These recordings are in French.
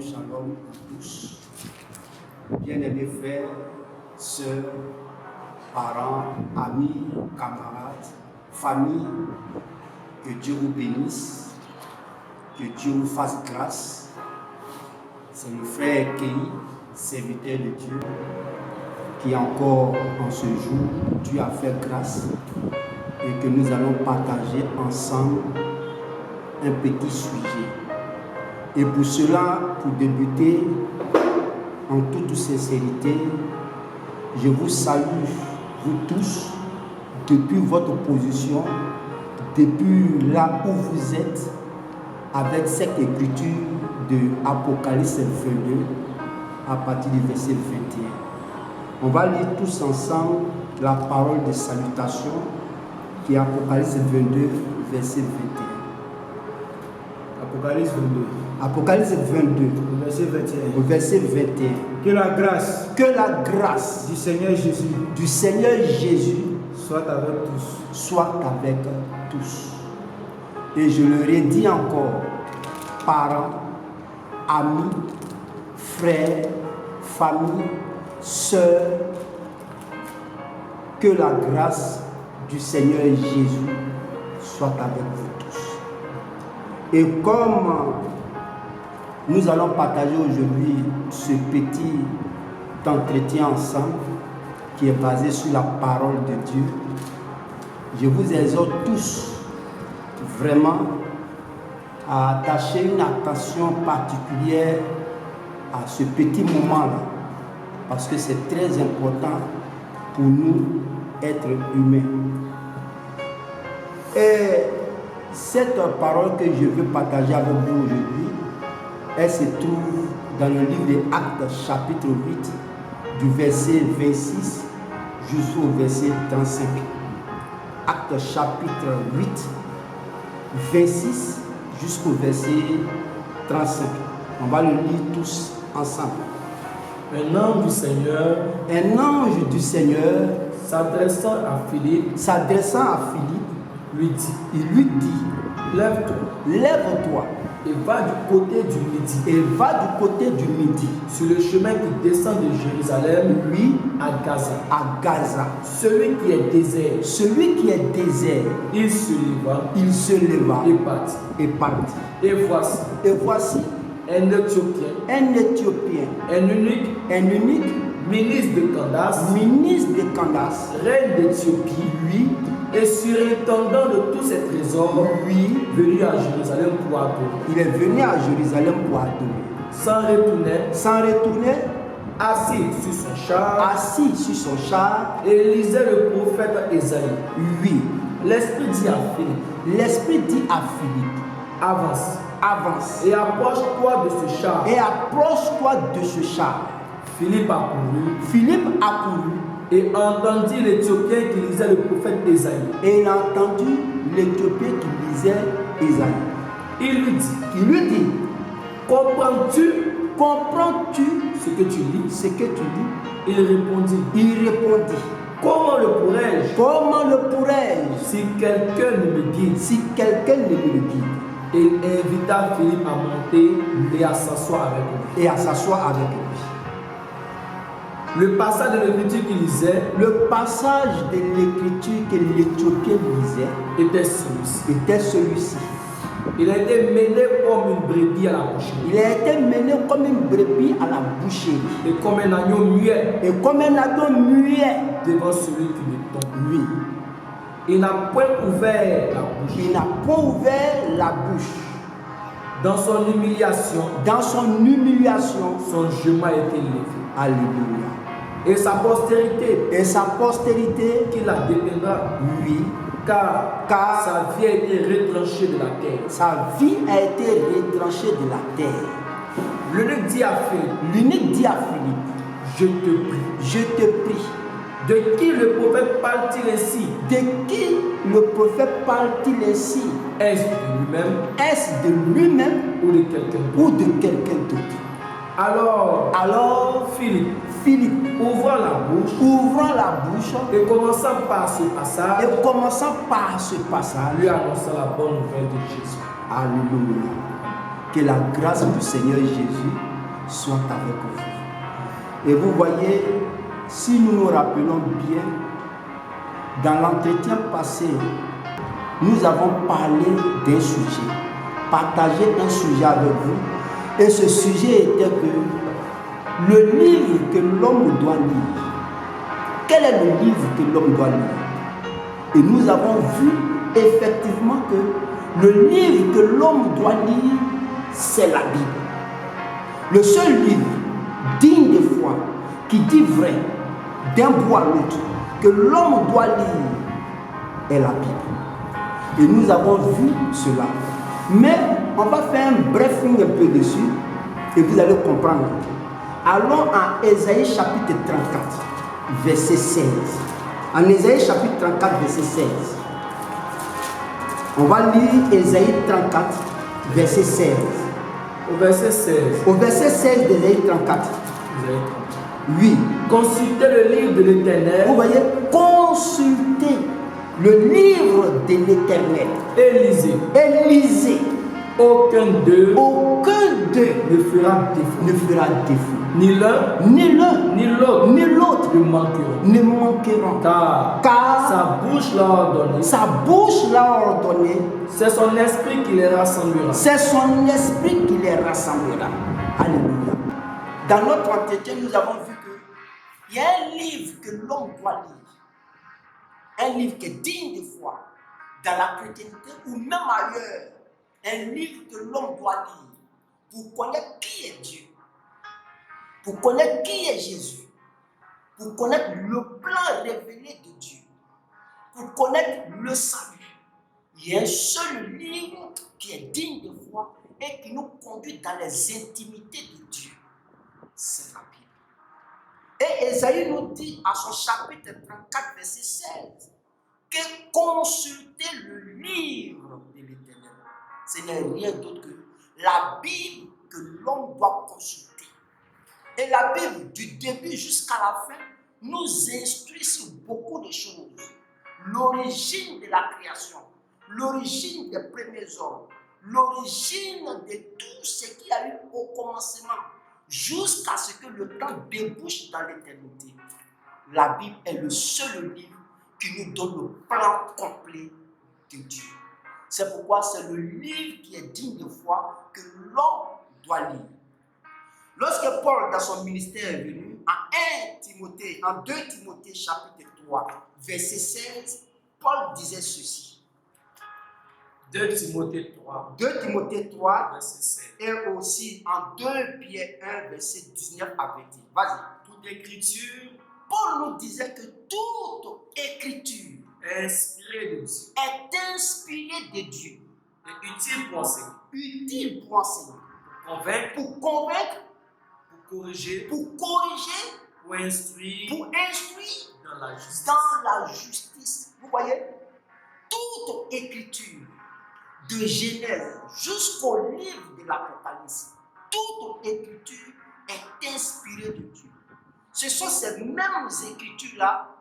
shalom à tous. Bien-aimés frères, sœurs, parents, amis, camarades, famille, que Dieu vous bénisse, que Dieu vous fasse grâce. C'est le frère Kei, serviteur de Dieu, qui encore en ce jour, Dieu a fait grâce et que nous allons partager ensemble un petit sujet. Et pour cela, pour débuter, en toute sincérité, je vous salue, vous tous, depuis votre position, depuis là où vous êtes, avec cette écriture de Apocalypse 22, à partir du verset 21. On va lire tous ensemble la parole de salutation, qui est Apocalypse 22, verset 21. Apocalypse 22. Apocalypse 22, Verset 21. au verset 21. Que la grâce Du Seigneur Jésus soit avec tous. soit avec tous. Et je le redis encore, parents, amis, frères, famille, sœurs, que la grâce du Seigneur Jésus soit avec vous tous. Et comme nous allons partager aujourd'hui ce petit entretien ensemble qui est basé sur la parole de Dieu, je vous exhorte tous vraiment à attacher une attention particulière à ce petit moment-là, parce que c'est très important pour nous, être humains. Et cette parole que je veux partager avec vous aujourd'hui, elle se trouve dans le livre des Actes, chapitre 8, du verset 26 jusqu'au verset 35. Actes, chapitre 8, 26 jusqu'au verset 35. On va le lire tous ensemble. Un ange du Seigneur, s'adressant à Philippe, il lui dit, lève-toi et va du côté du midi, sur le chemin qui descend de Jérusalem, à Gaza. Celui qui est désert, il se leva et partit. Et voici un Éthiopien, un eunuque, ministre de Candace, reine d'Éthiopie, et surintendant de tous ses trésors, venu à Jérusalem pour adorer. Il est venu à Jérusalem pour adorer. Sans retourner, assis sur son char, et lisait le prophète Ésaïe. L'Esprit dit à Philippe, avance et approche-toi de ce char. Philippe accourut et entendit l'Éthiopien qui lisait le prophète Ésaïe. Il lui dit, comprends-tu ce que tu lis? Il répondit, comment le pourrais-je si quelqu'un ne me guide? Il invita Philippe à monter et à s'asseoir avec lui. Le passage de l'écriture qu'il lisait, que l'Éthiopien lisait, était celui-ci. Il a été mené comme une brebis à la boucherie. Et comme un agneau muet devant celui qui le tombe. Il n'a point ouvert la bouche. Dans son humiliation, son genou a été levé. Alléluia. Et sa postérité, qui la dépeindra, car sa vie a été retranchée de la terre. L'eunuque dit à Philippe, je te prie, de qui le prophète parle-t-il ainsi? Est-ce de lui-même ou de quelqu'un d'autre? Alors Philippe, ouvrant la bouche et commençant par ce passage, lui annonça la bonne nouvelle de Jésus. Alléluia. Que la grâce du Seigneur Jésus soit avec vous. Et vous voyez, si nous nous rappelons bien, dans l'entretien passé, nous avons parlé d'un sujet, partagé un sujet avec vous, et ce sujet était que le livre que l'homme doit lire, quel est le livre que l'homme doit lire? Et nous avons vu effectivement que le livre que l'homme doit lire, c'est la Bible. Le seul livre digne de foi, qui dit vrai d'un bout à l'autre, que l'homme doit lire, est la Bible. Et nous avons vu cela. Mais on va faire un briefing un peu dessus et vous allez comprendre. Allons à Ésaïe chapitre 34, verset 16. En Ésaïe chapitre 34, verset 16. On va lire Ésaïe 34, verset 16. Au verset 16. Au verset 16 d'Ésaïe 34. Oui. Consultez le livre de l'Éternel. Vous voyez, consultez le livre de l'Éternel. Et lisez. Et lisez. Aucun d'eux ne fera défaut. Ni l'un, ni l'un, ni l'autre, ni l'autre ne manqueront. Car sa bouche l'a ordonné. Sa bouche l'a ordonné. C'est son esprit qui les rassemblera. C'est son esprit qui les rassemblera. Alléluia. Dans notre entretien, nous avons vu qu'il y a un livre que l'homme doit lire. Un livre qui est digne de foi dans la chrétienté ou même ailleurs. Un livre que l'homme doit lire pour connaître qui est Dieu, pour connaître qui est Jésus, pour connaître le plan révélé de Dieu, pour connaître le salut. Il y a un seul livre qui est digne de foi et qui nous conduit dans les intimités de Dieu. C'est la Bible. Et Ésaïe nous dit à son chapitre 34, verset 16, que consulter le livre de l'Éternel. Ce n'est rien d'autre que la Bible que l'homme doit consulter. Et la Bible, du début jusqu'à la fin, nous instruit sur beaucoup de choses. L'origine de la création, l'origine des premiers hommes, l'origine de tout ce qu'il y a eu au commencement, jusqu'à ce que le temps débouche dans l'éternité. La Bible est le seul livre qui nous donne le plan complet de Dieu. C'est pourquoi c'est le livre qui est digne de foi que l'homme doit lire. Lorsque Paul, dans son ministère, est venu, en 2 Timothée chapitre 3, verset 16, Paul disait ceci. 2 Timothée 3. 2 Timothée 3, verset 16. Et aussi en 2 Pierre 1, verset 19 à 20. Vas-y. Toute écriture, Paul nous disait que toute écriture est inspirée de Dieu. Est inspirée de Dieu. Et utile pour enseigner. Utile pour enseigner. Pour convaincre. Pour convaincre. Pour corriger. Pour corriger. Pour instruire. Pour instruire. Dans la justice. Dans la justice. Vous voyez, toute écriture, de Genèse jusqu'au livre de l'Apocalypse, toute écriture est inspirée de Dieu. Ce sont ces mêmes écritures-là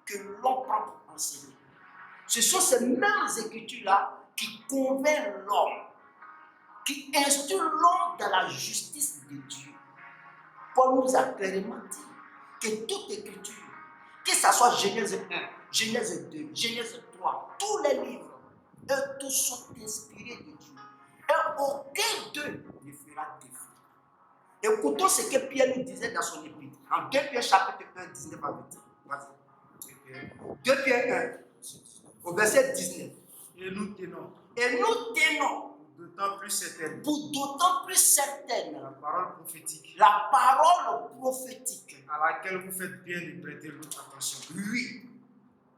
que l'on prend pour enseigner. Ce sont ces mêmes écritures-là qui convainquent l'homme, qui instruisent l'homme dans la justice de Dieu. Paul nous a clairement dit que toute écriture, que ce soit Genèse 1, Genèse 2, Genèse 3, tous les livres, eux tous sont inspirés de Dieu. Et aucun d'eux ne fera défaut. Écoutons ce que Pierre nous disait dans son épître. En 2 Pierre chapitre 1, 19 à 20. Vas-y. 2 Pierre 1, au verset 19. Et nous tenons. D'autant plus certaine. La parole prophétique. La parole prophétique. À laquelle vous faites bien de prêter votre attention. Oui.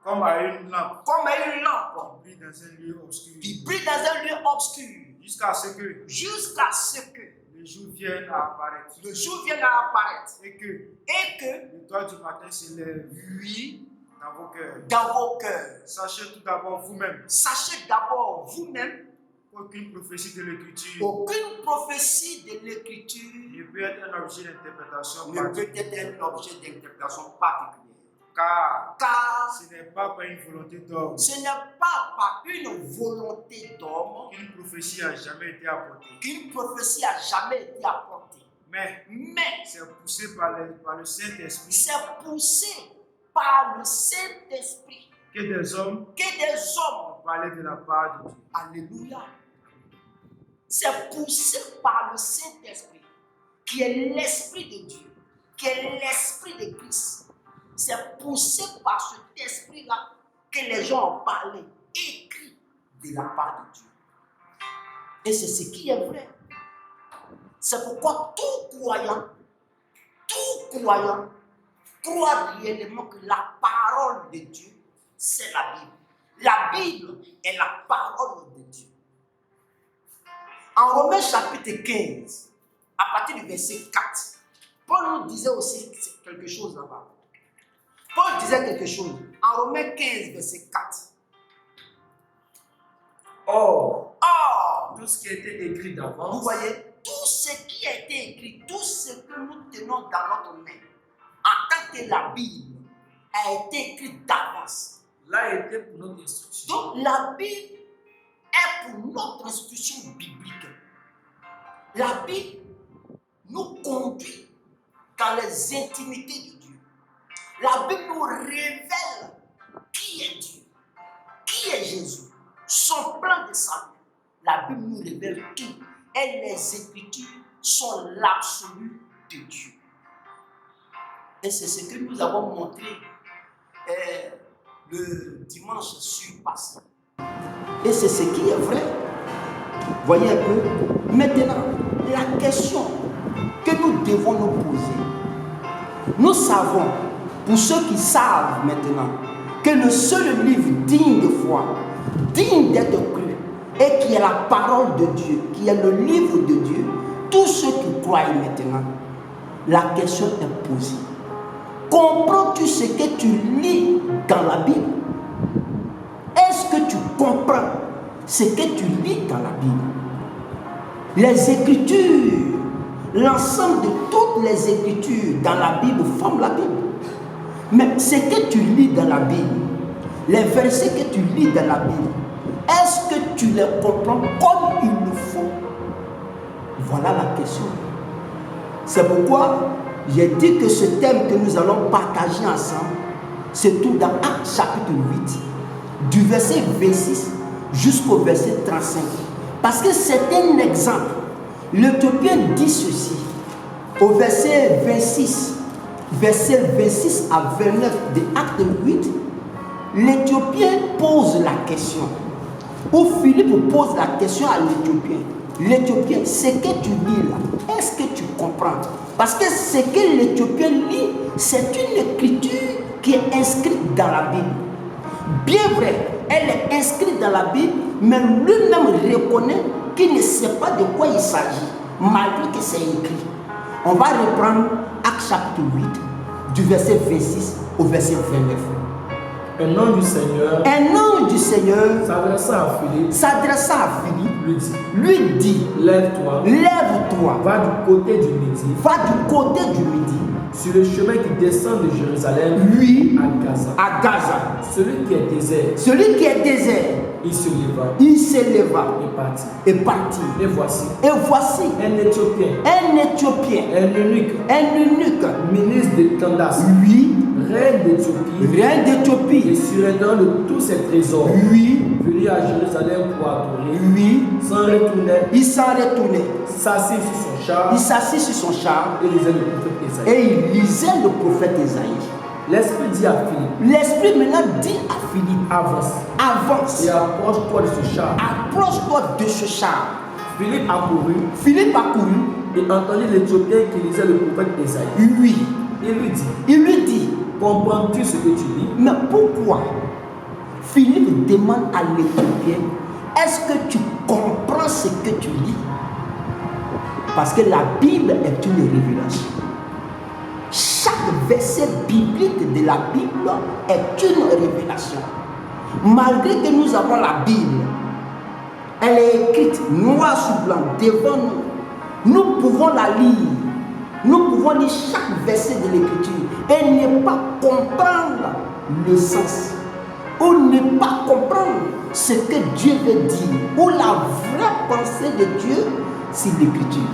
Comme à une lampe. Qui brille dans un lieu obscur. Jusqu'à ce que. Le jour vienne à apparaître. Et que. Le toit du matin se lève. Oui. Dans vos cœurs. Sachez d'abord vous-même. Aucune prophétie de l'écriture. Ne peut être un objet d'interprétation particulière. Car ce n'est pas par une volonté d'homme. Qu'une prophétie a jamais été apportée. Mais c'est poussé par le Saint-Esprit c'est poussé par le Saint-Esprit que des hommes ont parlaient de la part de Dieu. Alléluia. C'est poussé par le Saint-Esprit, qui est l'Esprit de Dieu, qui est l'Esprit de Christ. C'est poussé par cet esprit-là que les gens ont parlé, écrit de la part de Dieu. Et c'est ce qui est vrai. C'est pourquoi tout croyant croit réellement que la parole de Dieu, c'est la Bible. La Bible est la parole de Dieu. En Romains chapitre 15, à partir du verset 4, Paul nous disait aussi quelque chose là-bas. Paul disait quelque chose. En Romains 15, verset 4. Or, tout ce qui a été écrit d'avance, Vous voyez, tout ce qui a été écrit, tout ce que nous tenons dans notre main, en tant que la Bible, a été écrit d'avance. l'a été pour notre instruction. Donc la Bible est pour notre instruction biblique. La Bible nous conduit dans les intimités de Dieu. La Bible nous révèle qui est Dieu, qui est Jésus, son plan de salut. La Bible nous révèle tout. Et les Écritures sont l'absolu de Dieu. Et c'est ce que nous avons montré le dimanche surpassé. Et c'est ce qui est vrai. Voyez un peu. Maintenant, la question que nous devons nous poser. Nous savons, pour ceux qui savent maintenant, que le seul livre digne de foi, digne d'être cru, et qui est la parole de Dieu, qui est le livre de Dieu, tous ceux qui croient maintenant, la question est posée. Comprends-tu ce que tu lis dans la Bible? Est-ce que tu comprends ce que tu lis dans la Bible? Les Écritures, l'ensemble de toutes les Écritures dans la Bible forment la Bible. Mais ce que tu lis dans la Bible, les versets que tu lis dans la Bible, est-ce que tu les comprends comme il le faut? Voilà la question. C'est pourquoi j'ai dit que ce thème que nous allons partager ensemble se trouve dans Actes chapitre 8, du verset 26 jusqu'au verset 35. Parce que c'est un exemple. L'Éthiopien dit ceci au verset 26 à 29 de Actes 8. L'Éthiopien pose la question. Ou Philippe pose la question à l'Éthiopien. L'Éthiopien, ce que tu lis là, est-ce que tu comprends? Parce que ce que l'Éthiopien lit, c'est une écriture qui est inscrite dans la Bible. Bien vrai, elle est inscrite dans la Bible, mais lui-même reconnaît qu'il ne sait pas de quoi il s'agit, malgré que c'est écrit. On va reprendre Actes chapitre 8, du verset 26 au verset 29. Un ange du Seigneur s'adressa à Philippe, lui dit, lève-toi, va du côté du midi, sur le chemin qui descend de Jérusalem à Gaza. Celui qui est désert, il se leva et partit. Et voici un Éthiopien, un eunuque, ministre de Candace, reine d'Éthiopie, et surintendant de tous ses trésors, venu à Jérusalem pour adorer, il s'en retournait, s'assit sur son char, et il lisait le prophète Isaïe. L'Esprit dit à Philippe, L'Esprit maintenant dit à Philippe, avance et approche-toi de ce char. Philippe accourut et entendit l'Éthiopien qui lisait le prophète Isaïe. Il lui dit, comprends-tu ce que tu lis? mais pourquoi Philippe demande à l'Éthiopien, est-ce que tu comprends ce que tu lis? Parce que la Bible est une révélation. Chaque verset biblique de la Bible est une révélation. Malgré que nous avons la Bible, elle est écrite noir sur blanc devant nous. Nous pouvons la lire. Nous pouvons lire chaque verset de l'Écriture et ne pas comprendre le sens. Ou ne pas comprendre ce que Dieu veut dire. Ou la vraie pensée de Dieu sur l'Écriture.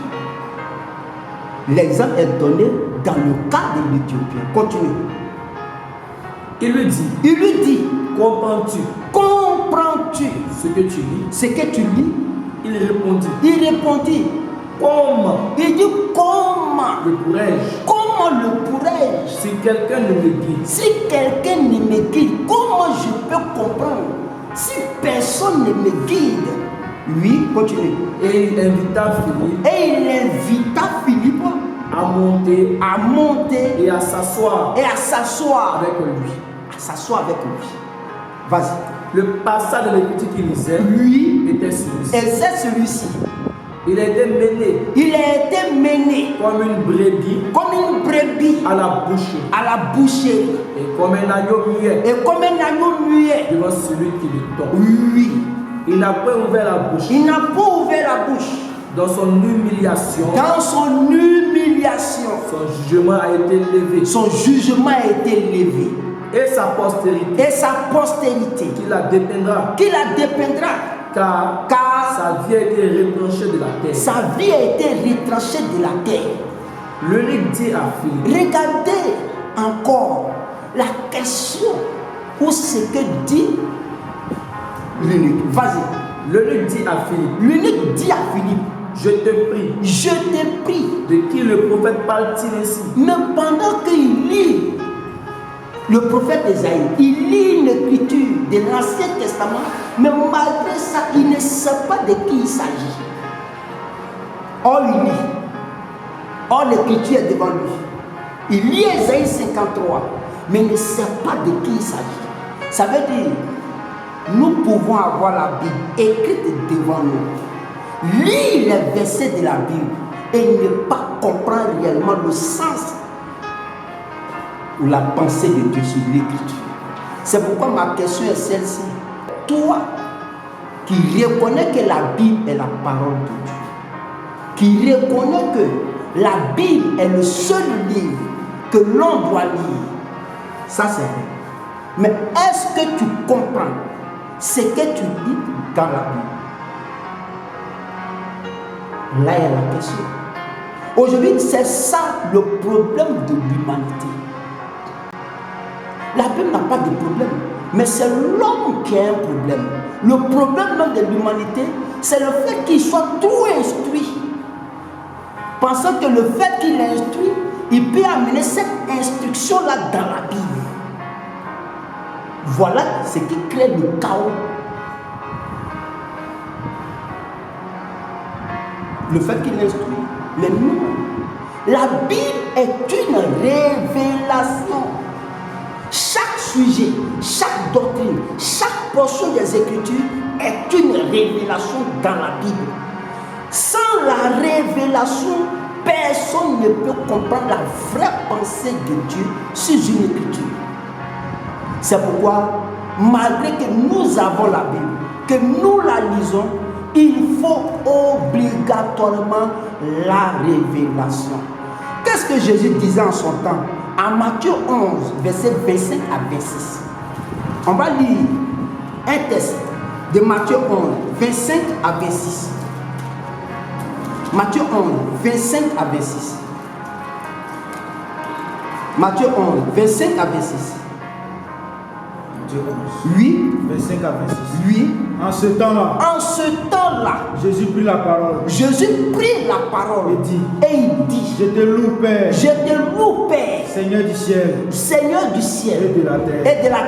L'exemple est donné dans le cas de l'Éthiopien. Continue. Il lui dit, comprends-tu ce que tu lis? Il répondit, comment? Il dit comment le pourrais-je? Si quelqu'un ne me guide, comment je peux comprendre? Si personne ne me guide. Oui, continue. Et il invita Philippe à monter et à s'asseoir avec lui. Vas-y. Le passage de l'Écriture qu'il lisait était celui-ci. Et c'est celui-ci. Il a été mené comme une brebis à la boucherie. Et comme un agneau muet devant celui qui le tombe. Oui. Il n'a pas ouvert la bouche. Dans son humiliation, son jugement a été levé. Et sa postérité qui la dépeindra. Car sa vie a été retranchée de la terre. L'eunuque dit à Philippe. Regardez encore la question ou ce que dit l'eunuque. Vas-y. L'eunuque dit à Philippe. Je te prie. De qui le prophète parle-t-il ainsi? Mais pendant qu'il lit, le prophète Esaïe, il lit une écriture de l'Ancien Testament, mais malgré ça, il ne sait pas de qui il s'agit. Or, il lit. Or, l'écriture est devant lui. Il lit Esaïe 53, mais il ne sait pas de qui il s'agit. Ça veut dire, nous pouvons avoir la Bible écrite devant nous, lire les versets de la Bible et ne pas comprendre réellement le sens ou la pensée de Dieu sur l'écriture. C'est pourquoi ma question est celle-ci. Toi qui reconnais que la Bible est la parole de Dieu, qui reconnais que la Bible est le seul livre que l'on doit lire, ça c'est vrai. Mais est-ce que tu comprends ce que tu lis dans la Bible? Là il y a la question. Aujourd'hui, c'est ça le problème de l'humanité. La Bible n'a pas de problème, mais c'est l'homme qui a un problème. Le problème même de l'humanité, c'est le fait qu'il soit trop instruit. Pensant que le fait qu'il est instruit, il peut amener cette instruction-là dans la Bible. Voilà ce qui crée le chaos. Le fait qu'il est instruit. Mais non. La Bible est une révélation. Chaque sujet, chaque doctrine, chaque portion des Écritures est une révélation dans la Bible. Sans la révélation, personne ne peut comprendre la vraie pensée de Dieu sur une Écriture. C'est pourquoi, malgré que nous avons la Bible, que nous la lisons, il faut obligatoirement la révélation. Qu'est-ce que Jésus disait en son temps? En Matthieu 11, verset 25 à 26. On va lire un texte de Matthieu 11, 25 à 26. Matthieu 11, 25 à 26. Matthieu 11, 25 à 26. Matthieu 11. Oui. 25 à 26. Oui. En ce temps-là, Jésus prit la parole. Et il dit, je te loue, Père, Seigneur du ciel, et de la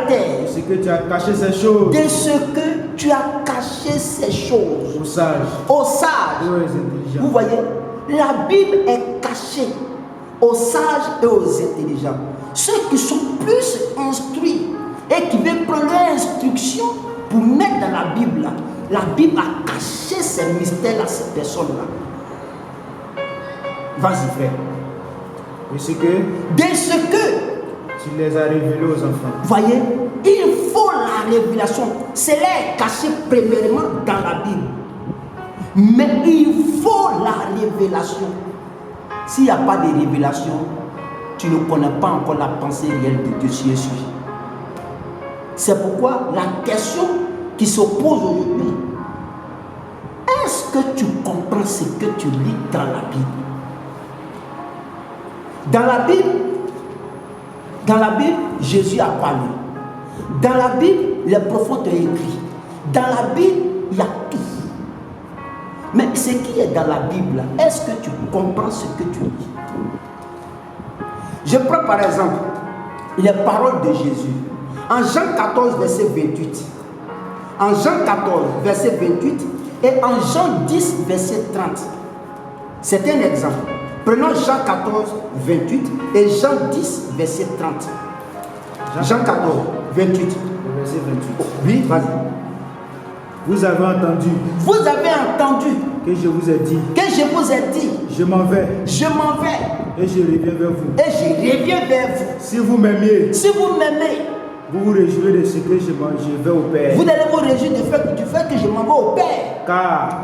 terre, de ce que tu as caché ces choses, aux sages, et aux intelligents. Vous voyez, la Bible est cachée aux sages et aux intelligents. Ceux qui sont plus instruits et qui veulent prendre l'instruction pour mettre dans la Bible a caché ces mystères à ces personnes-là. Vas-y, frère. De ce que tu les as révélés aux enfants. Voyez, il faut la révélation. Cela est caché premièrement dans la Bible. Mais il faut la révélation. S'il n'y a pas de révélation, tu ne connais pas encore la pensée réelle de Dieu sur Jésus. C'est pourquoi la question qui se pose aujourd'hui, est-ce que tu comprends ce que tu lis dans la Bible? Dans la Bible, Jésus a parlé. Dans la Bible, les prophètes ont écrit. Dans la Bible, il y a tout. Mais ce qui est dans la Bible, est-ce que tu comprends ce que tu lis? Je prends par exemple les paroles de Jésus. En Jean 14, verset 28. En Jean 14, verset 28 et en Jean 10, verset 30. C'est un exemple. Prenons Jean 14, 28 et Jean 10, verset 30. Jean 14, 28. Verset 28. Oui, vas-y. Vous avez entendu. Vous avez entendu Que je vous ai dit. que je vous ai dit. Je m'en vais. Je m'en vais. Et je reviens vers vous. Et je reviens vers vous. Si vous m'aimiez, Si vous m'aimez, vous vous réjouirez de ce que je vais au Père. vous allez vous réjouir du fait que je m'en vais au Père. Car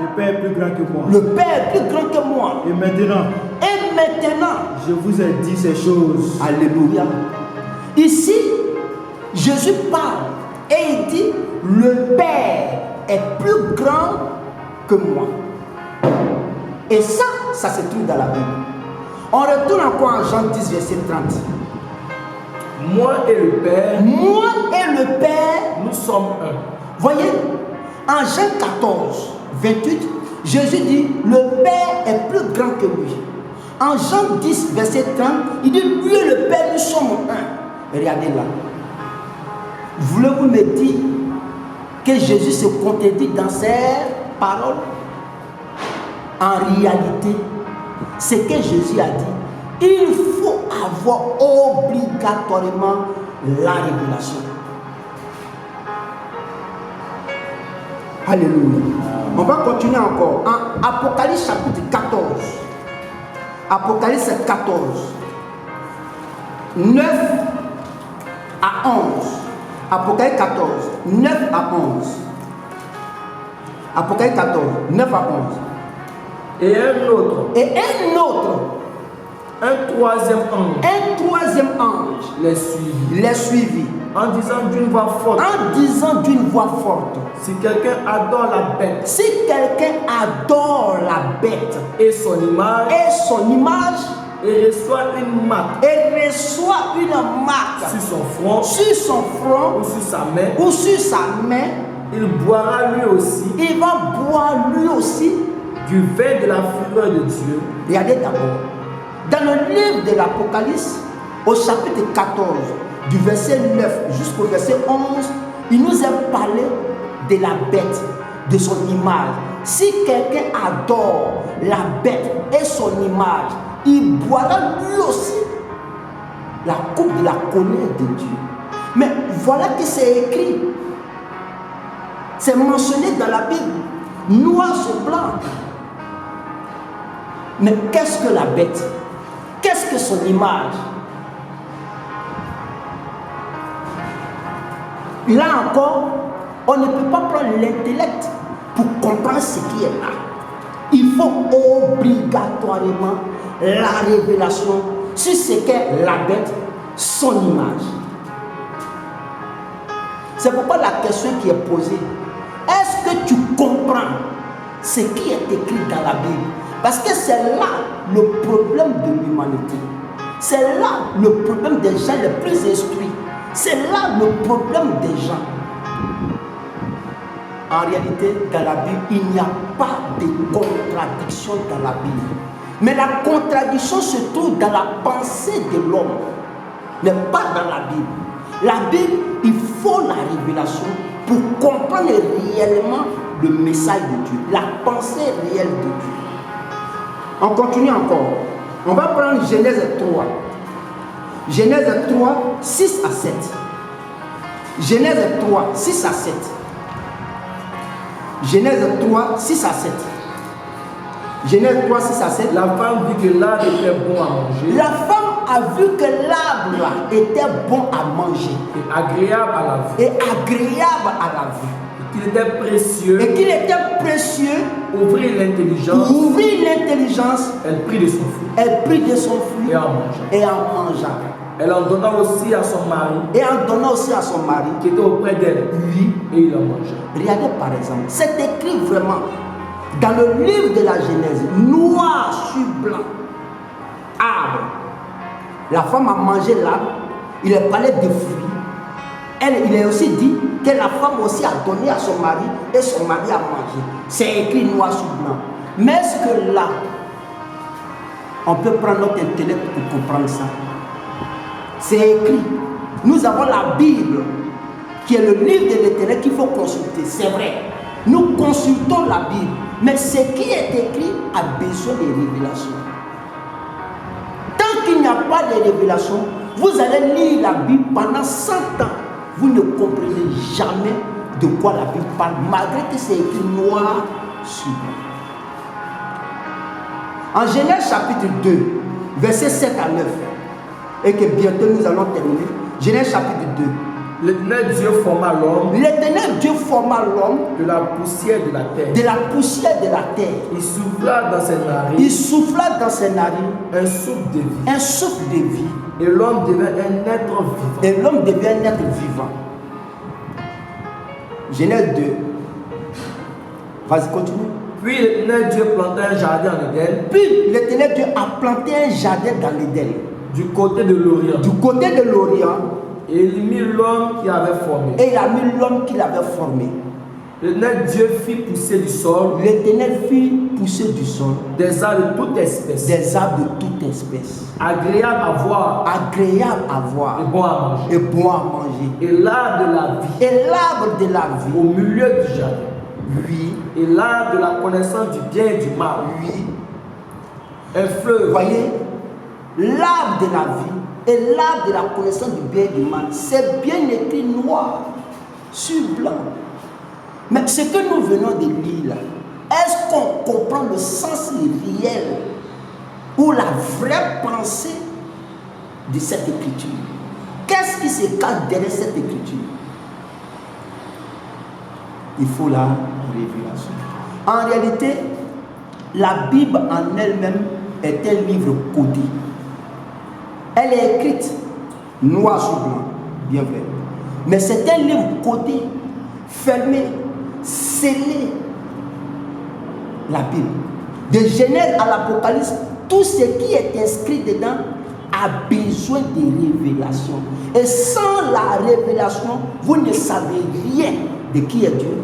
le Père est plus grand que moi. Le Père est plus grand que moi. Et maintenant, je vous ai dit ces choses. Alléluia. Ici, Jésus parle et il dit, le Père est plus grand que moi. Et ça se trouve dans la Bible. On retourne encore en Jean 10, verset 30. Moi et le Père, nous sommes un. Voyez, en Jean 14, 28, Jésus dit, le Père est plus grand que lui. En Jean 10, verset 30, il dit, lui et le Père, nous sommes un. Regardez là. Voulez-vous me dire que Jésus se contredit dans ses paroles? En réalité, ce que Jésus a dit, il faut avoir obligatoirement la révélation. Alléluia. On va continuer encore. En Apocalypse chapitre 14. Apocalypse 14. 9 à 11. Apocalypse 14. 9 à 11. Apocalypse 14. 9 à 11. Et un autre, un troisième ange les suivit. En disant d'une voix forte. Si quelqu'un adore la bête. Et son image. Et reçoit une marque. Sur son front. Ou sur sa main. Il boira lui aussi. Il va boire lui aussi. Du vin de la fureur de Dieu. Regardez d'abord. Dans le livre de l'Apocalypse, au chapitre 14, du verset 9 jusqu'au verset 11, il nous a parlé de la bête, de son image. Si quelqu'un adore la bête et son image, il boira lui aussi la coupe de la colère de Dieu. Mais voilà que c'est écrit. C'est mentionné dans la Bible, noir sur blanc. Mais qu'est-ce que la bête? Qu'est-ce que son image? Là encore, on ne peut pas prendre l'intellect pour comprendre ce qui est là. Il faut obligatoirement la révélation sur ce qu'est la bête, son image. C'est pourquoi la question qui est posée, est-ce que tu comprends ce qui est écrit dans la Bible? Parce que c'est là le problème de l'humanité. C'est là le problème des gens les plus instruits. C'est là le problème des gens. En réalité, dans la Bible, il n'y a pas de contradiction dans la Bible. Mais la contradiction se trouve dans la pensée de l'homme, mais pas dans la Bible. La Bible, il faut la révélation pour comprendre réellement le message de Dieu, la pensée réelle de Dieu. On continue encore. On va prendre Genèse 3. Genèse 3, 6 à 7. Genèse 3, 6 à 7. Genèse 3, 6 à 7. Genèse 3, 6 à 7. La femme vit que l'arbre était bon à manger. La femme a vu que l'arbre était bon à manger. Et agréable à la vue. Et agréable à la vue. Qu'il était précieux. Et qu'il était précieux. Ouvrir l'intelligence. Pour ouvrir l'intelligence. Elle prit de son fruit. Elle prit de son fruit. Et en mangea. Et en mangea. Elle en donna aussi à son mari. Et en donna aussi à son mari. Qui était auprès d'elle. Oui. Et il en mangea. Regardez par exemple. C'est écrit vraiment dans le livre de la Genèse, noir sur blanc. arbre. La femme a mangé l'arbre, il est parlé de fruits. Il est aussi dit que la femme aussi a donné à son mari et son mari a mangé. C'est écrit noir sur blanc. Mais est-ce que là, on peut prendre notre intellect pour comprendre ça? C'est écrit. Nous avons la Bible, qui est le livre de l'Éternel qu'il faut consulter. C'est vrai. Nous consultons la Bible. Mais ce qui est écrit a besoin de révélation. Tant qu'il n'y a pas de révélation, vous allez lire la Bible pendant 100 ans. Vous ne comprenez jamais de quoi la Bible parle, malgré que c'est écrit noir sur blanc. En Genèse chapitre 2, versets 7 à 9, et que bientôt nous allons terminer. Genèse chapitre 2. L'Éternel Dieu forma l'homme. L'Éternel Dieu forma l'homme de la poussière de la terre. De la poussière de la terre. Il souffla dans ses narines. Il souffla dans ses narines un souffle de vie. Un souffle de vie. Et l'homme devient un être vivant. Et l'homme devient un être vivant. Genèse 2. Vas-y, continue. Puis l'Éternel Dieu planta un jardin en Éden. Puis l'Éternel Dieu a planté un jardin dans l'Éden. Du côté de l'Orient. Du côté de l'Orient. Et il mit l'homme qui avait formé. Et il a mis l'homme qu'il avait formé. L'Éternel Dieu fit pousser du sol. L'Éternel fit pousser du sol. Des arbres de toute espèce. Des arbres de toute espèce. Agréable à voir. Agréable à voir. Et bon à manger. Et bon à manger. Et l'arbre de la vie. Et l'arbre de la vie. Au milieu du jardin. Oui. Et l'arbre de la connaissance du bien et du mal. Oui. Un fleuve. Voyez, l'arbre de la vie et l'arbre de la connaissance du bien et du mal, c'est bien écrit noir sur blanc. Mais ce que nous venons de lire là, est-ce qu'on comprend le sens réel ou la vraie pensée de cette écriture? Qu'est-ce qui se cache derrière cette écriture? Il faut la révélation. En réalité, la Bible en elle-même est un livre codé. Elle est écrite noir sur blanc, bien vrai. Mais c'est un livre codé, fermé, scellé. La Bible. De Genèse à l'Apocalypse, tout ce qui est inscrit dedans a besoin de révélation. Et sans la révélation, vous ne savez rien de qui est Dieu,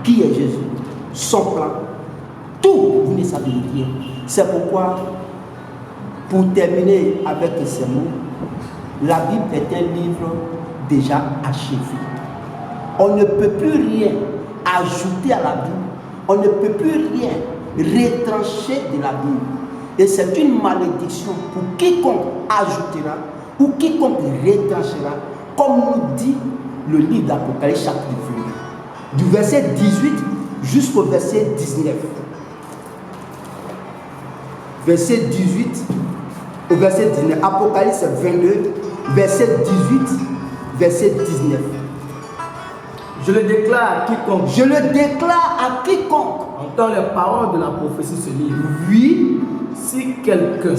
qui est Jésus, son plan. Tout, vous ne savez rien. C'est pourquoi, pour terminer avec ces mots, la Bible est un livre déjà achevé. On ne peut plus rien ajouter à la Bible. On ne peut plus rien retrancher de la Bible. Et c'est une malédiction pour quiconque ajoutera ou quiconque retranchera, comme nous dit le livre d'Apocalypse chapitre 20, du verset 18 jusqu'au verset 19. Verset 18 au verset 19. Apocalypse 22, verset 18, verset 19. Je le déclare à quiconque. Je le déclare à quiconque. Entend les paroles de la prophétie se lire. Oui. Si quelqu'un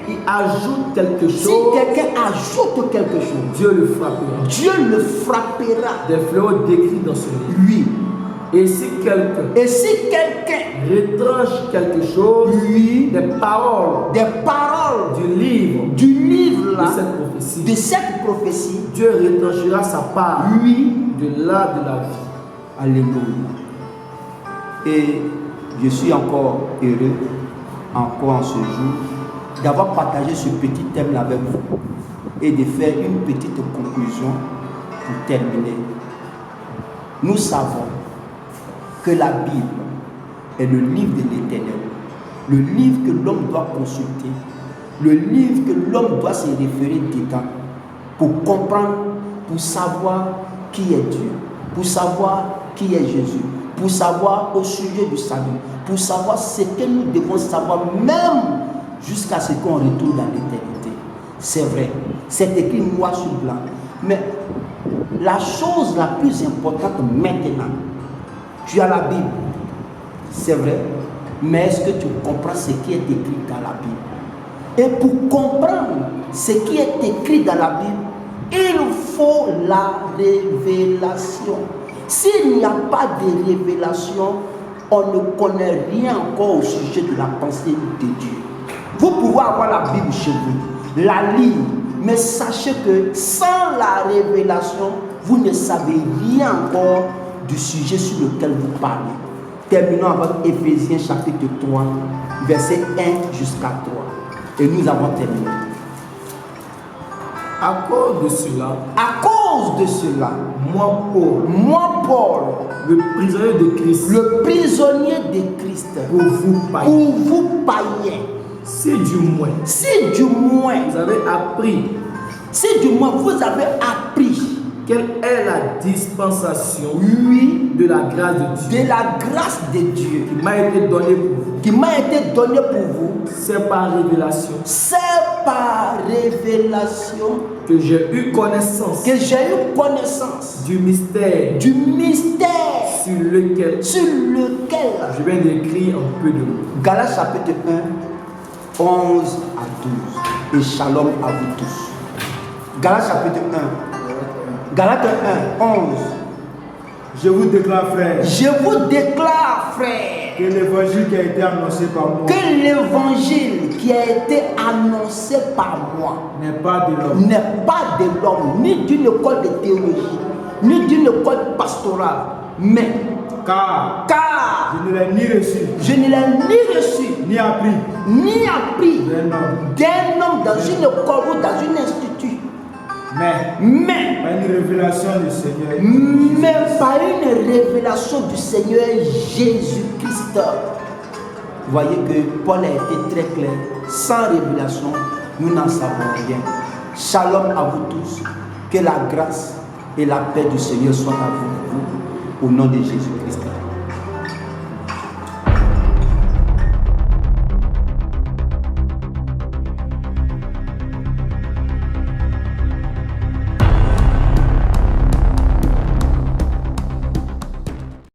y ajoute quelque chose, si quelqu'un ajoute quelque chose, Dieu le frappera. Dieu le frappera. Des fléaux décrits dans ce livre. Oui. Et si quelqu'un retranche quelque chose, oui, des paroles du livre là, de cette prophétie, Dieu retranchera sa part, de l'arbre de la vie. Alléluia. Et je suis encore heureux, encore en ce jour, d'avoir partagé ce petit thème avec vous et de faire une petite conclusion pour terminer. Nous savons que la Bible est le livre de l'Éternel, le livre que l'homme doit consulter, le livre que l'homme doit se référer dedans pour comprendre, pour savoir qui est Dieu, pour savoir qui est Jésus, pour savoir au sujet du salut, pour savoir ce que nous devons savoir même jusqu'à ce qu'on retourne dans l'éternité. C'est vrai, c'est écrit noir sur blanc. Mais la chose la plus importante maintenant, tu as la Bible, c'est vrai, mais est-ce que tu comprends ce qui est écrit dans la Bible? Et pour comprendre ce qui est écrit dans la Bible, il faut la révélation. S'il n'y a pas de révélation, on ne connaît rien encore au sujet de la pensée de Dieu. Vous pouvez avoir la Bible chez vous, la lire, mais sachez que sans la révélation, vous ne savez rien encore du sujet sur lequel vous parlez. Terminons avec Éphésiens chapitre 3, verset 1 jusqu'à 3. Et nous avons terminé. À cause de cela, moi Paul, le prisonnier de Christ, pour vous païens, si du moins vous avez appris quelle est la dispensation de la grâce de Dieu qui m'a été donnée pour vous, c'est par révélation que j'ai eu connaissance du mystère sur lequel je viens d'écrire un peu de mots. Galates chapitre 1, 11 à 12. Et shalom à vous tous. Galates chapitre 1. Galates 1, 11. Je vous déclare, frère, frère, que l'évangile qui a été annoncé par moi, n'est pas de l'homme, ni d'une école de théologie, ni d'une école pastorale, mais car je ne l'ai ni reçu, ni appris d'un homme dans une école ou dans un institut, mais par une révélation du Seigneur. Mais par une révélation du Seigneur Jésus-Christ. Vous voyez que Paul a été très clair. Sans révélation, nous n'en savons rien. Shalom à vous tous. Que la grâce et la paix du Seigneur soient à vous, au nom de Jésus-Christ.